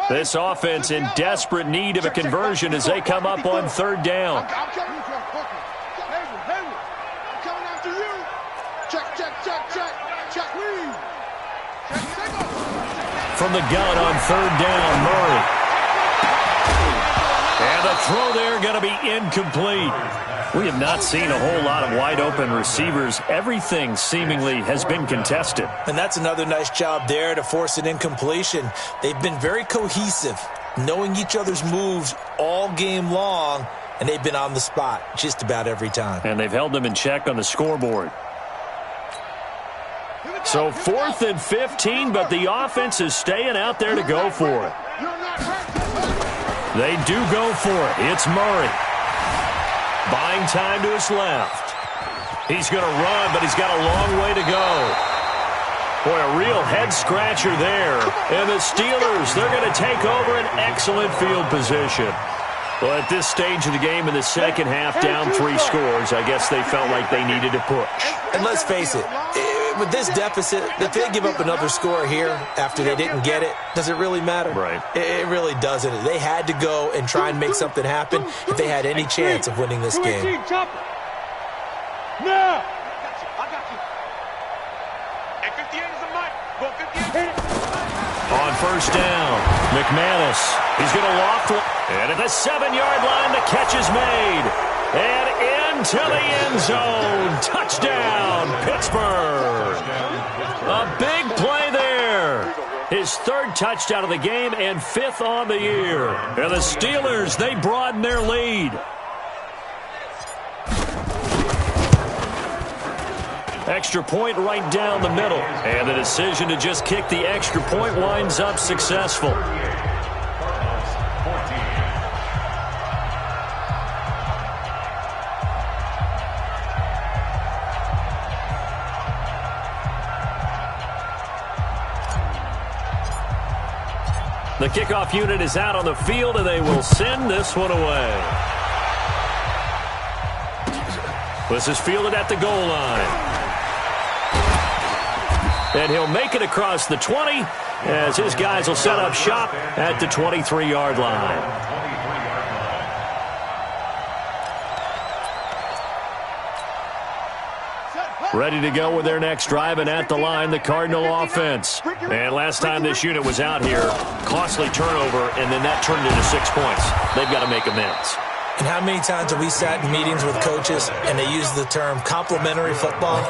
G: This offense in desperate need of a conversion as they come up on 3rd down. From the gun on 3rd down, Murray. And the throw there going to be incomplete. We have not seen a whole lot of wide-open receivers. Everything seemingly has been contested.
H: And that's another nice job there to force an incompletion. They've been very cohesive, knowing each other's moves all game long, and they've been on the spot just about every time.
G: And they've held them in check on the scoreboard. So 4th and 15, but the offense is staying out there to go for it. They do go for it. It's Murray. Buying time to his left. He's going to run, but he's got a long way to go. Boy, a real head-scratcher there. And the Steelers, they're going to take over an excellent field position. Well, at this stage of the game in the 2nd half, down 3 scores, I guess they felt like they needed to push.
H: And let's face it, with this deficit, if they give up another score here after they didn't get it, does it really matter?
G: Right.
H: It really doesn't. They had to go and try and make something happen if they had any chance of winning this game.
J: Now!
G: On 1st down, McManus. He's going to loft one. And at the 7-yard line, the catch is made. And into the end zone. Touchdown, Pittsburgh. A big play there. His 3rd touchdown of the game and 5th on the year. And the Steelers, they broaden their lead. Extra point right down the middle. And the decision to just kick the extra point winds up successful. The kickoff unit is out on the field, and they will send this one away. This is fielded at the goal line. And he'll make it across the 20 as his guys will set up shop at the 23-yard line. Ready to go with their next drive, and at the line, the Cardinal offense. And last time this unit was out here, costly turnover, and then that turned into 6 points. They've got to make amends.
H: And how many times have we sat in meetings with coaches and they use the term complementary football?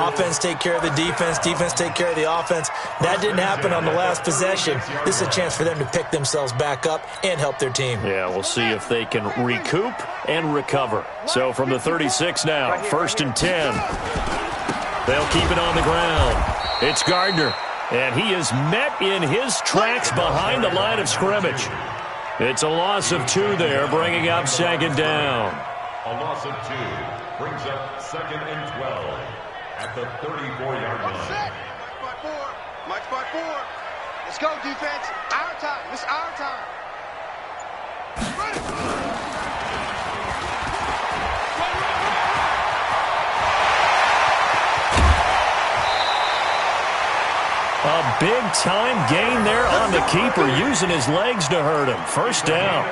H: Offense take care of the defense, defense take care of the offense. That didn't happen on the last possession. This is a chance for them to pick themselves back up and help their team.
G: Yeah, we'll see if they can recoup and recover. So from the 36 now, 1st and 10. They'll keep it on the ground. It's Gardner, and he is met in his tracks behind the line of scrimmage. It's a loss of 2 there, bringing up 2nd down.
I: A loss of 2 brings up 2nd and 12 at the 34-yard line.
J: March by 4. Let's go, defense. Our time. It's our time.
G: A big-time gain there on the keeper, using his legs to hurt him. 1st down.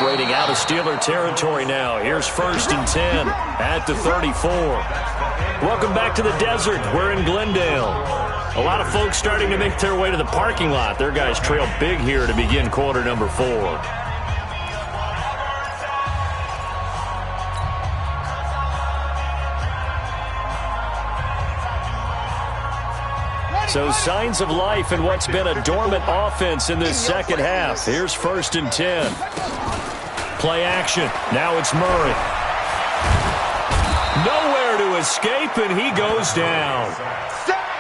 G: operating out of Steeler territory now. Here's 1st and 10 at the 34. Welcome back to the desert. We're in Glendale. A lot of folks starting to make their way to the parking lot. Their guys trail big here to begin quarter number 4. So signs of life in what's been a dormant offense in this second half. Here's 1st and 10. Play action. Now it's Murray. Nowhere to escape, and he goes down.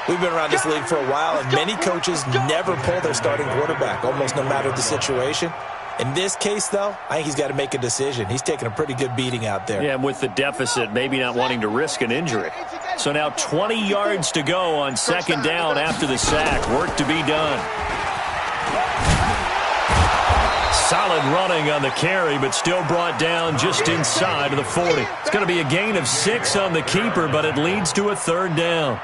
H: We've been around this league for a while, and many coaches never pull their starting quarterback, almost no matter the situation. In this case, though, I think he's got to make a decision. He's taking a pretty good beating out there.
G: Yeah, and with the deficit, maybe not wanting to risk an injury. So now 20 yards to go on 2nd down after the sack. Work to be done. Solid running on the carry, but still brought down just inside of the 40. It's going to be a gain of 6 on the keeper, but it leads to a 3rd down.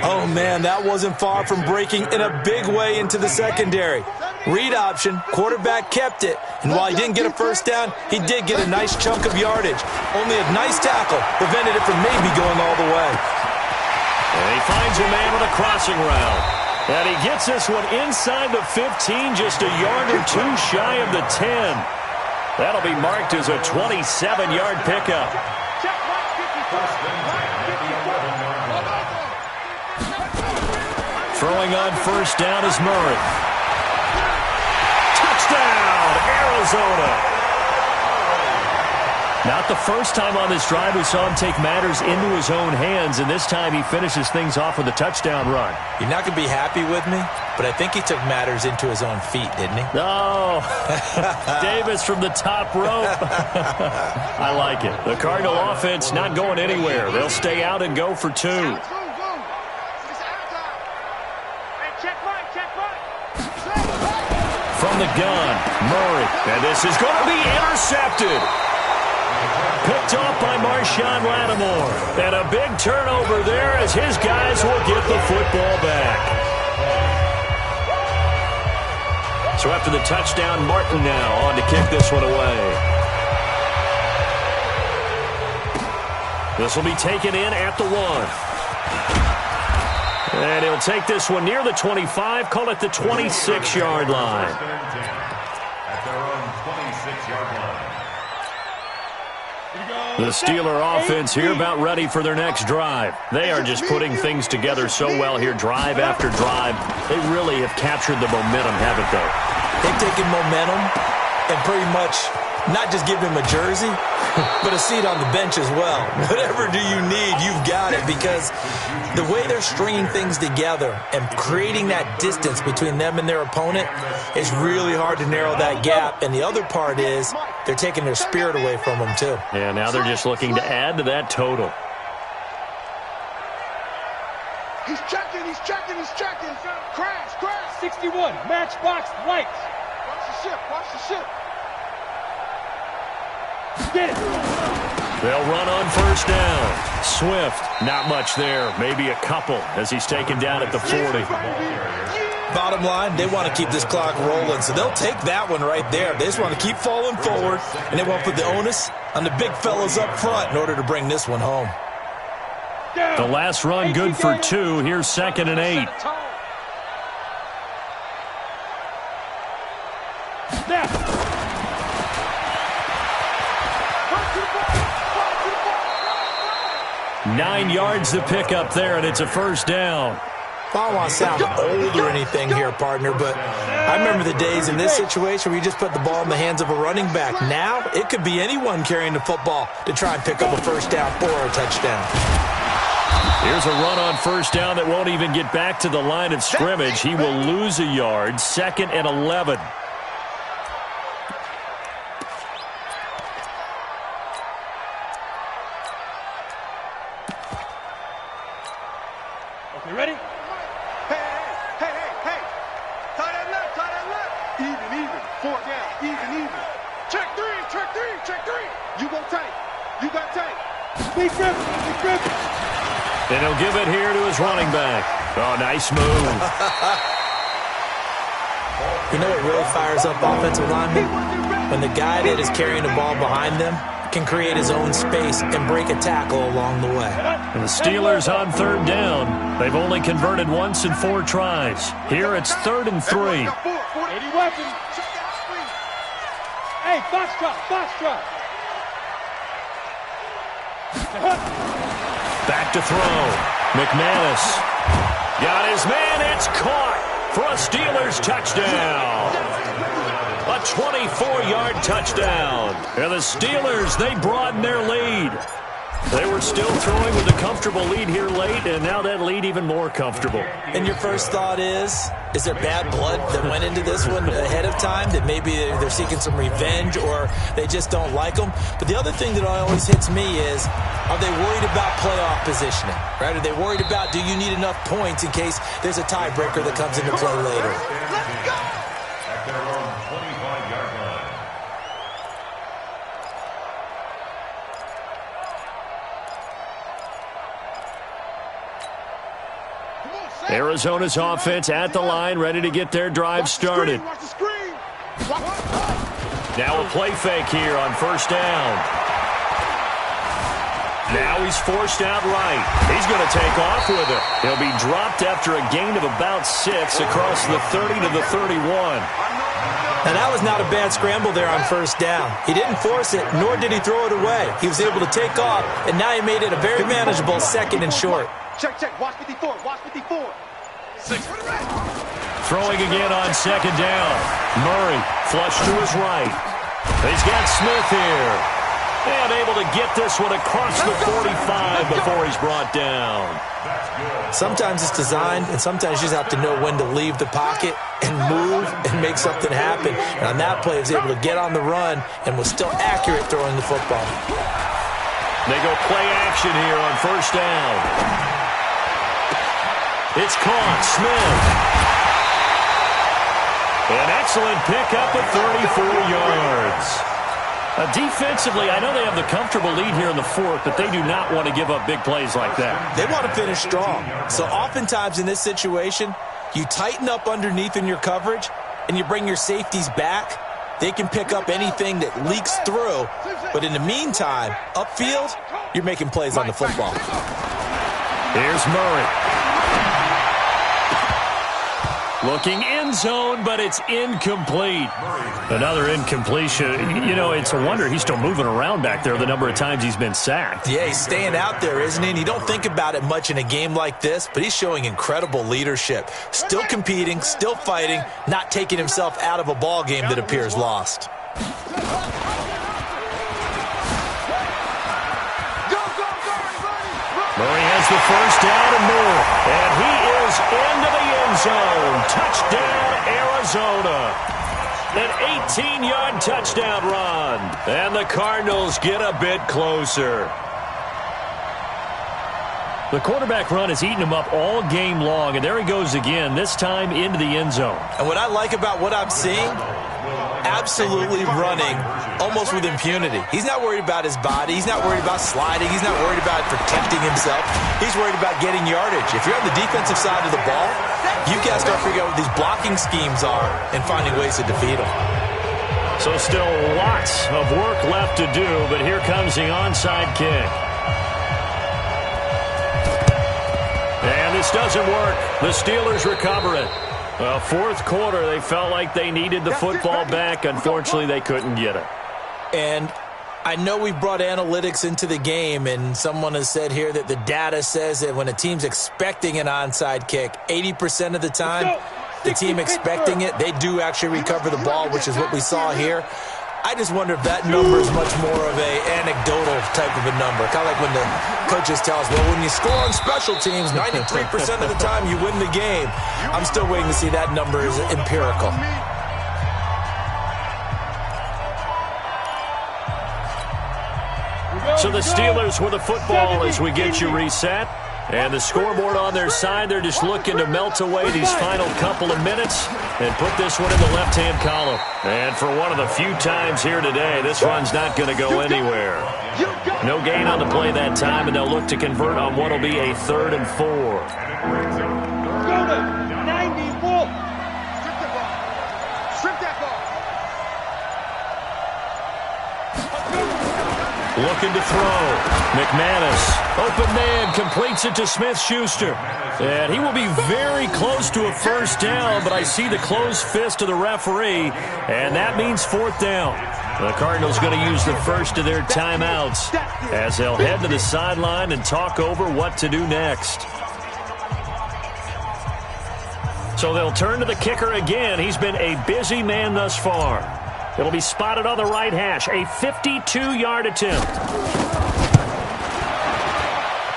H: Oh, man, that wasn't far from breaking in a big way into the secondary. Read option, quarterback kept it, and while he didn't get a 1st down, he did get a nice chunk of yardage. Only a nice tackle prevented it from maybe going all the way.
G: And he finds a man on a crossing route. And he gets this one inside the 15, just a yard or 2 shy of the 10. That'll be marked as a 27-yard pickup. Throwing on 1st down is Murray. Touchdown, Arizona. Not the first time on this drive we saw him take matters into his own hands, and this time he finishes things off with a touchdown run.
H: You're not going to be happy with me, but I think he took matters into his own feet, didn't he?
G: No. Davis from the top rope. I like it. The Cardinal offense not going anywhere. They'll stay out and go for 2. From the gun, Murray. And this is going to be intercepted. Picked off by Marshawn Lattimore. And a big turnover there as his guys will get the football back. So after the touchdown, Martin now on to kick this one away. This will be taken in at the 1. And he'll take this one near the 25, call it the 26-yard line.
I: At their own 26-yard line.
G: The Steeler offense here about ready for their next drive. They are just putting things together so well here, drive after drive. They really have captured the momentum, haven't they?
H: They've taken momentum and pretty much not just give him a jersey, but a seat on the bench as well. Whatever do you need, you've got it, because the way they're stringing things together and creating that distance between them and their opponent is really hard to narrow that gap. And the other part is they're taking their spirit away from them, too.
G: Yeah, now they're just looking to add to that total.
J: He's checking. Crash. 61, matchbox lights. Watch the ship. Get it.
G: They'll run on 1st down. Swift, not much there. Maybe a couple as he's taken down at the 40.
H: Bottom line, they want to keep this clock rolling, so they'll take that one right there. They just want to keep falling forward, and they want to put the onus on the big fellas up front in order to bring this one home.
G: The last run good for 2. Here's 2nd and 8.
J: Now.
G: 9 yards to pick up there, and it's a 1st down.
H: I don't want to sound old or anything here, partner, but I remember the days in this situation where you just put the ball in the hands of a running back. Now, it could be anyone carrying the football to try and pick up a 1st down or a touchdown.
G: Here's a run on 1st down that won't even get back to the line of scrimmage. He will lose a yard. 2nd and 11.
J: You ready? Hey. Tie that left. Even. 4 down. Even. Check three. You got tight. Big grip.
G: And he'll give it here to his running back. Oh, nice move.
H: You know what really fires up offensive linemen? when the guy that is carrying the ball behind them can create his own space and break a tackle along the way.
G: And the Steelers on third down. They've only converted once in 4 tries. Here it's 3rd and 3.
J: 80 weapons. Hey, foxtrot.
G: Back to throw. McManus. Got his man. It's caught for a Steelers touchdown. A 24-yard touchdown. And the Steelers, they broaden their lead. They were still throwing with a comfortable lead here late, and now that lead even more comfortable.
H: And your first thought is there bad blood that went into this one ahead of time, that maybe they're seeking some revenge or they just don't like them? But the other thing that always hits me is, are they worried about playoff positioning? Right? Are they worried about, do you need enough points in case there's a tiebreaker that comes into play later?
I: Let's go! At their own 25-yard line.
G: Arizona's offense at the line, ready to get their drive started. Now a play fake here on first down. Now he's forced out right. He's going to take off with it. He'll be dropped after a gain of about 6 across the 30 to the 31.
H: Now, that was not a bad scramble there on first down. He didn't force it, nor did he throw it away. He was able to take off, and now he made it a very manageable 2nd and short.
J: Check. Watch 54.
G: Throwing again on 2nd down. Murray flush to his right. He's got Smith here. And able to get this one across the 45 before he's brought down.
H: Sometimes it's designed, and sometimes you just have to know when to leave the pocket and move and make something happen. And on that play, he was able to get on the run and was still accurate throwing the football.
G: They go play action here on first down. It's caught. Smith. An excellent pickup of 34 yards. Defensively, I know they have the comfortable lead here in the 4th, but they do not want to give up big plays like that.
H: They want to finish strong. So oftentimes in this situation, you tighten up underneath in your coverage, and you bring your safeties back. They can pick up anything that leaks through. But in the meantime, upfield, you're making plays on the football.
G: Here's Murray. Looking end zone, but it's incomplete. Another incompletion. You know, it's a wonder he's still moving around back there the number of times he's been sacked.
H: Yeah, he's staying out there, isn't he? And you don't think about it much in a game like this, but he's showing incredible leadership. Still competing, still fighting, not taking himself out of a ball game that appears lost.
G: Murray has the first down and more. And he is into the end zone. Touchdown, Arizona. An 18-yard touchdown run. And the Cardinals get a bit closer. The quarterback run has eaten him up all game long, and there he goes again, this time into the end zone.
H: And what I like about what I'm seeing, absolutely running almost with impunity. He's not worried about his body. He's not worried about sliding. He's not worried about protecting himself. He's worried about getting yardage. If you're on the defensive side of the ball, you've got to start figuring out what these blocking schemes are and finding ways to defeat them.
G: So still lots of work left to do, but here comes the onside kick. And this doesn't work. The Steelers recover it. Fourth quarter, they felt like they needed the football back. Unfortunately, they couldn't get it.
H: And I know we've brought analytics into the game, and someone has said here that the data says that when a team's expecting an onside kick, 80% of the time, the team expecting it, they do actually recover the ball, which is what we saw here. I just wonder if that number is much more of an anecdotal type of a number. Kind of like when the coaches tell us, well, when you score on special teams, 93% of the time you win the game. I'm still waiting to see that number is empirical.
G: So the Steelers with the football as we get you reset. And the scoreboard on their side, they're just looking to melt away these final couple of minutes and put this one in the left-hand column. And for one of the few times here today, this run's not going to go anywhere. No gain on the play that time, and they'll look to convert on what will be a 3rd and 4.
J: Go to 90 full. Strip that ball.
G: looking to throw. McManus, open man, completes it to Smith-Schuster. And he will be very close to a first down, but I see the closed fist of the referee, and that means fourth down. The Cardinals going to use the first of their timeouts as they'll head to the sideline and talk over what to do next. So they'll turn to the kicker again. He's been a busy man thus far. It'll be spotted on the right hash. A 52-yard attempt.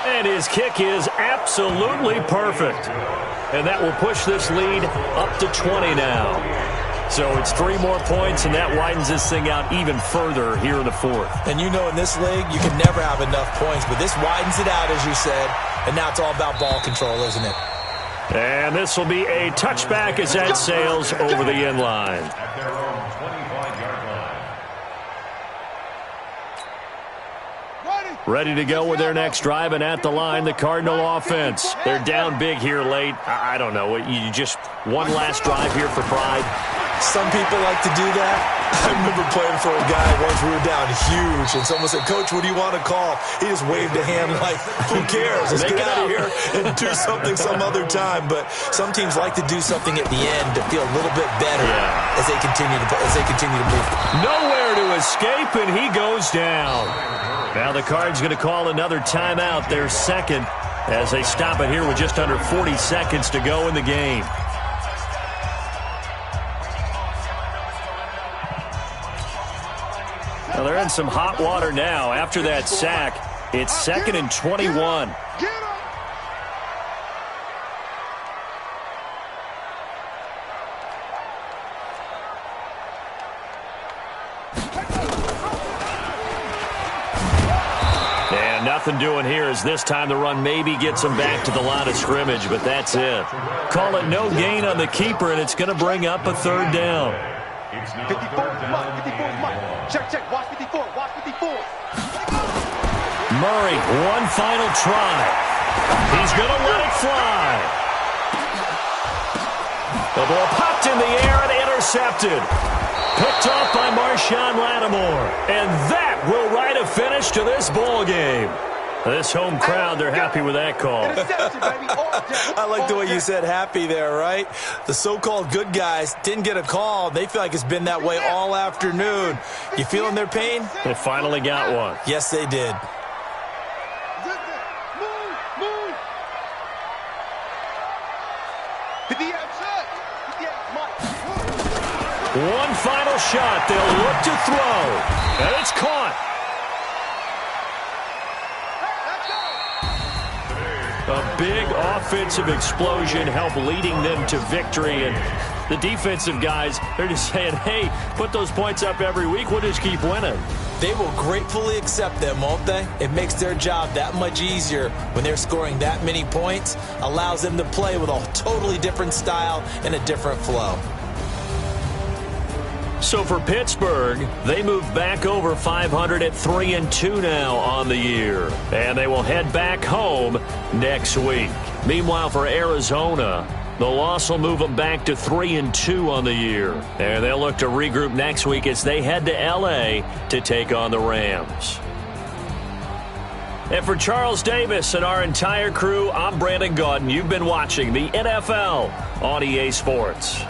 G: And his kick is absolutely perfect. And that will push this lead up to 20 now. So it's 3 more points, and that widens this thing out even further here in the fourth.
H: And you know in this league, you can never have enough points, but this widens it out, as you said. And now it's all about ball control, isn't it?
G: And this will be a touchback as that sails over the end line.
I: At their own 25-yard line.
G: Ready to go with their next drive, and at the line, the Cardinal offense. They're down big here late. I don't know. You just one last drive here for pride.
H: Some people like to do that. I remember playing for a guy once. We were down huge, and someone said, "Coach, what do you want to call?" He just waved a hand like, "Who cares? Let's get out of here and do something some other time." But some teams like to do something at the end to feel a little bit better as they continue to move.
G: Nowhere to escape, and he goes down. Now the Cards going to call another timeout, their second, as they stop it here with just under 40 seconds to go in the game. Well, they're in some hot water now. After that sack, it's 2nd and 21. And nothing doing here as this time the run maybe gets them back to the line of scrimmage, but that's it. Call it no gain on the keeper, and it's going to bring up a 3rd down.
J: 54 is mine. 54 is mine. Check. Watch 54. Watch 54.
G: Murray, one final try. He's going to let it fly. The ball popped in the air and intercepted. Picked off by Marshawn Lattimore. And that will write a finish to this ball game. This home crowd, they're happy with that call.
H: I like the way you said happy there, right? The so-called good guys didn't get a call. They feel like it's been that way all afternoon. You feeling their pain?
G: They finally got one.
H: Yes, they did.
G: One final shot. They'll look to throw. And it's caught. A big offensive explosion helped leading them to victory. And the defensive guys, they're just saying, hey, put those points up every week. We'll just keep winning.
H: They will gratefully accept them, won't they? It makes their job that much easier when they're scoring that many points. Allows them to play with a totally different style and a different flow.
G: So for Pittsburgh, they move back over 500 at 3-2 now on the year. And they will head back home next week. Meanwhile, for Arizona, the loss will move them back to 3-2 on the year. And they'll look to regroup next week as they head to L.A. to take on the Rams. And for Charles Davis and our entire crew, I'm Brandon Gaudin. You've been watching the NFL on EA Sports.